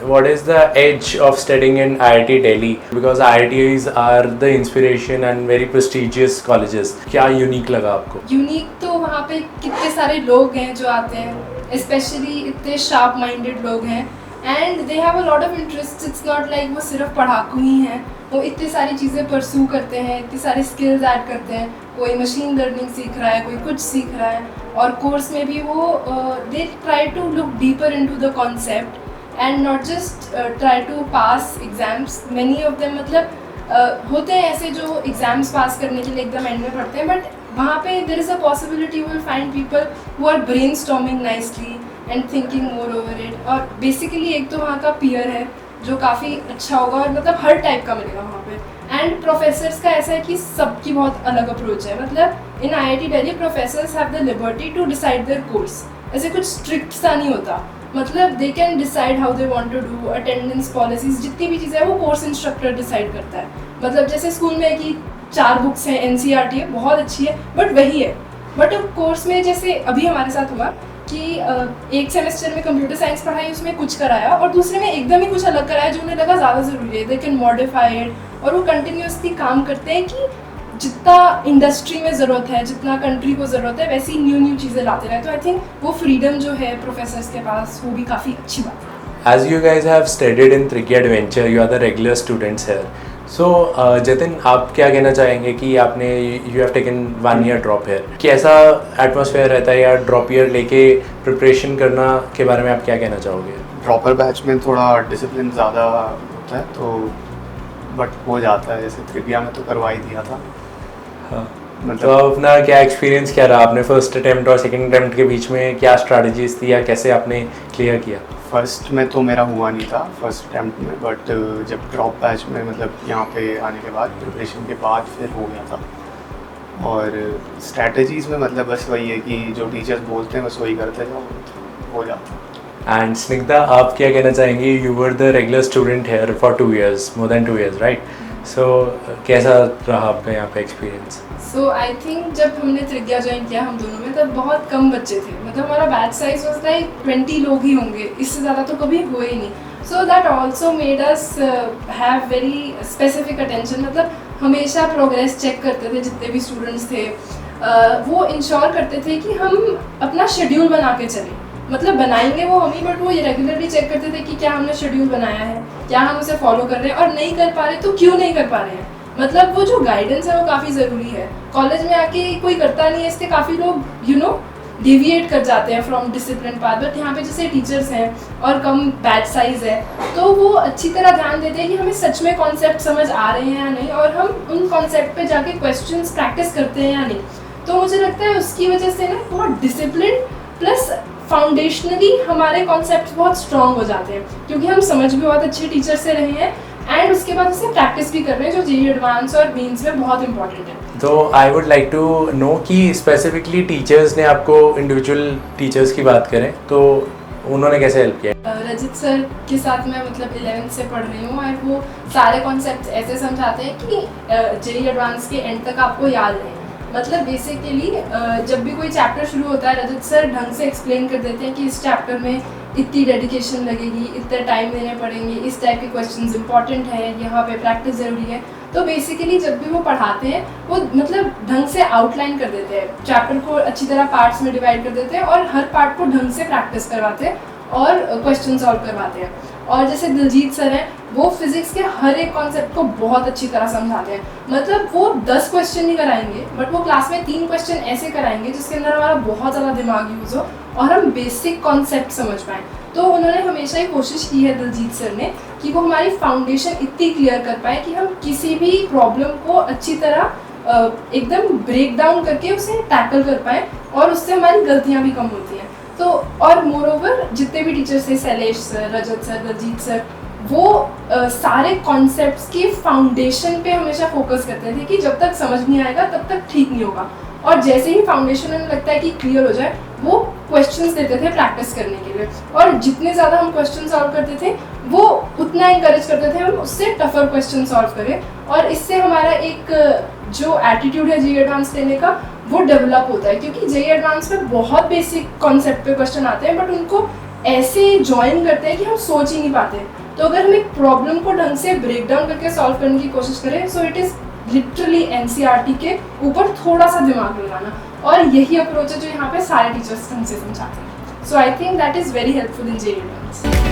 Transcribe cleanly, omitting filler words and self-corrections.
what is the edge of studying in IIT Delhi? Because IITs are the inspiration and very prestigious colleges. क्या unique लगा आपको? Unique तो वहाँ पे कितने सारे लोग हैं जो आते हैं, स्पेशली इतने शार्प माइंडेड लोग हैं and they have a lot of interest. It's not like वो सिर्फ पढ़ाकू ही हैं, वो इतनी सारी चीज़ें परस्यू करते हैं, इतनी सारी स्किल्स ऐड करते हैं. कोई मशीन लर्निंग सीख रहा है, कोई कुछ सीख रहा है, और कोर्स में भी वो they try to look deeper into the concept and not just try to pass exams. Many of them मतलब होते हैं ऐसे जो एग्जाम्स पास करने के लिए एकदम एंड में पढ़ते हैं, बट वहाँ पे there is a possibility you will find people who our brain storming nicely and thinking more over it. और बेसिकली एक तो वहाँ का पीयर है जो काफ़ी अच्छा होगा और मतलब हर टाइप का मिलेगा वहाँ पे. एंड प्रोफेसर्स का ऐसा है कि सबकी बहुत अलग अप्रोच है. मतलब in IIT Delhi professors have the liberty to decide their course. ऐसे कुछ स्ट्रिक्ट सा नहीं होता. मतलब they can decide how they want to do. Attendance policies जितनी भी चीज़ें हैं वो कोर्स इंस्ट्रक्टर डिसाइड करता है. मतलब जैसे स्कूल में है कि 4 बुक्स हैं, NCERT है, बहुत अच्छी है, बट वही है. बट कोर्स में जैसे अभी हमारे साथ हुआ कि एक सेमेस्टर में कंप्यूटर साइंस पढ़ाई, उसमें कुछ कराया, और दूसरे में एकदम ही कुछ अलग कराया जो उन्हें लगा ज़्यादा ज़रूरी है. दे कैन मॉडिफाई इट, और वो कंटिन्यूसली काम करते हैं कि जितना इंडस्ट्री में ज़रूरत है, जितना कंट्री को ज़रूरत है, वैसी न्यू चीज़ें लाते रहे. तो आई थिंक वो फ्रीडम जो है प्रोफेसर्स के पास, वो भी काफ़ी अच्छी बात है. As you guys have studied in Trikya Adventure, you are the regular students here. So, Jatin, आप क्या कहना चाहेंगे कि आपने you have taken 1 year drop year, कैसा एटमॉस्फेयर रहता है या ड्रॉप ईयर लेके प्रिपरेशन करना के बारे में आप क्या कहना चाहोगे? प्रॉपर बैच में थोड़ा डिसिप्लिन ज़्यादा होता है, तो बट हो जाता है. जैसे त्रिज्या में तो करवा ही दिया था. हाँ, तो मतलब अपना क्या एक्सपीरियंस क्या रहा? आपने फर्स्ट अटेम्प्ट और सेकंड अटेम्प्ट के बीच में क्या स्ट्रैटेजीज थी या कैसे आपने क्लियर किया? फर्स्ट में तो मेरा हुआ नहीं था फर्स्ट अटैम्प्ट में, बट जब ड्रॉप बैच में मतलब यहाँ पे आने के बाद प्रिपरेशन के बाद फिर हो गया था. और स्ट्रैटेजीज़ में मतलब बस वही है कि जो टीचर्स बोलते हैं बस वही करते जाओ, तो हो जाता है. एंड स्निग्धा, आप क्या कहना चाहेंगे? You were the regular student here for 2 years, more than 2 years, right? So कैसा रहा आपका यहाँ पे एक्सपीरियंस? सो आई थिंक जब हमने त्रिज्या ज्वाइन किया हम दोनों में, तब बहुत कम बच्चे थे. मतलब हमारा बैच साइज वाज लाइक 20 लोग ही होंगे, इससे ज़्यादा तो कभी हुए ही नहीं. So that also made us have very specific attention. मतलब हमेशा प्रोग्रेस चेक करते थे जितने भी स्टूडेंट्स थे. वो इंश्योर करते थे कि हम अपना शेड्यूल बना के चलें. मतलब बनाएंगे वो हम ही, बट वो ये रेगुलरली चेक करते थे कि क्या हमने शेड्यूल बनाया है, क्या हम उसे फॉलो कर रहे हैं, और नहीं कर पा रहे तो क्यों नहीं कर पा रहे हैं. मतलब वो जो गाइडेंस है वो काफ़ी ज़रूरी है. कॉलेज में आके कोई करता नहीं है, इसलिए काफ़ी लोग यू नो डेविएट कर जाते हैं फ्रॉम डिसिप्लिन पाथ. बट यहाँ पे जैसे टीचर्स हैं और कम बैच साइज़ है, तो वो अच्छी तरह ध्यान देते हैं कि हमें सच में कॉन्सेप्ट समझ आ रहे हैं या नहीं, और हम उन कॉन्सेप्ट पे जाके क्वेश्चंस प्रैक्टिस करते हैं या नहीं. तो मुझे लगता है उसकी वजह से ना बहुत डिसिप्लिन प्लस फाउंडेशनली हमारे कॉन्सेप्ट बहुत स्ट्रॉन्ग हो जाते हैं, क्योंकि हम समझ भी बहुत अच्छे टीचर से रहे हैं एंड उसके बाद उसे प्रैक्टिस भी कर रहे हैं, जो JEE एडवांस और मेंस में बहुत इंपॉर्टेंट है. तो I would like to know कि स्पेसिफिकली टीचर्स ने आपको, इंडिविजुअल टीचर्स की बात करें तो उन्होंने कैसे हेल्प किया? रजित सर के साथ मैं मतलब 11th से पढ़ रही हूँ, और वो सारे कॉन्सेप्ट ऐसे समझाते हैं कि JEE एडवांस के एंड तक आपको याद रहे. मतलब बेसिकली जब भी कोई चैप्टर शुरू होता है, रजत सर ढंग से एक्सप्लेन कर देते हैं कि इस चैप्टर में इतनी डेडिकेशन लगेगी, इतने टाइम देने पड़ेंगे, इस टाइप के क्वेश्चंस इंपॉर्टेंट है, यहाँ पे प्रैक्टिस ज़रूरी है. तो बेसिकली जब भी वो पढ़ाते हैं वो मतलब ढंग से आउटलाइन कर देते हैं, चैप्टर को अच्छी तरह पार्ट्स में डिवाइड कर देते हैं, और हर पार्ट को ढंग से प्रैक्टिस करवाते हैं और क्वेश्चन सॉल्व करवाते हैं. और जैसे दिलजीत सर हैं, वो फिजिक्स के हर एक कॉन्सेप्ट को बहुत अच्छी तरह समझाते हैं. मतलब वो 10 क्वेश्चन नहीं कराएंगे, बट वो क्लास में 3 क्वेश्चन ऐसे कराएंगे जिसके अंदर हमारा बहुत ज़्यादा दिमाग यूज़ हो और हम बेसिक कॉन्सेप्ट समझ पाएँ. तो उन्होंने हमेशा ही कोशिश की है दिलजीत सर ने कि वो हमारी फाउंडेशन इतनी क्लियर कर पाए कि हम किसी भी प्रॉब्लम को अच्छी तरह एकदम ब्रेक डाउन करके उसे टैकल कर पाएँ, और उससे हमारी गलतियाँ भी कम होती हैं. तो और मोर ओवर जितने भी टीचर्स थे, शैलेश सर, रजत सर, दिलजीत सर, वो सारे कॉन्सेप्ट्स की फाउंडेशन पे हमेशा फोकस करते थे कि जब तक समझ नहीं आएगा तब तक ठीक नहीं होगा. और जैसे ही फाउंडेशन उन्हें लगता है कि क्लियर हो जाए, वो क्वेश्चंस देते थे प्रैक्टिस करने के लिए. और जितने ज़्यादा हम क्वेश्चन सॉल्व करते थे, वो उतना इंकरेज करते थे हम उससे टफर क्वेश्चन सॉल्व करें. और इससे हमारा एक जो एटीट्यूड है JEE एडवांस लेने का, वो डेवलप होता है, क्योंकि JEE एडवांस में बहुत बेसिक कॉन्सेप्ट पे क्वेश्चन आते हैं, बट उनको ऐसे ज्वाइन करते हैं कि हम सोच ही नहीं पाते। तो अगर हम एक प्रॉब्लम को ढंग से ब्रेक डाउन करके सॉल्व करने की कोशिश करें, so it is literally NCERT के ऊपर थोड़ा सा दिमाग लगाना, और यही अप्रोच है जो यहाँ पे सारे टीचर्स ढंग से समझाते हैं। So I think that is very helpful in JEE advance.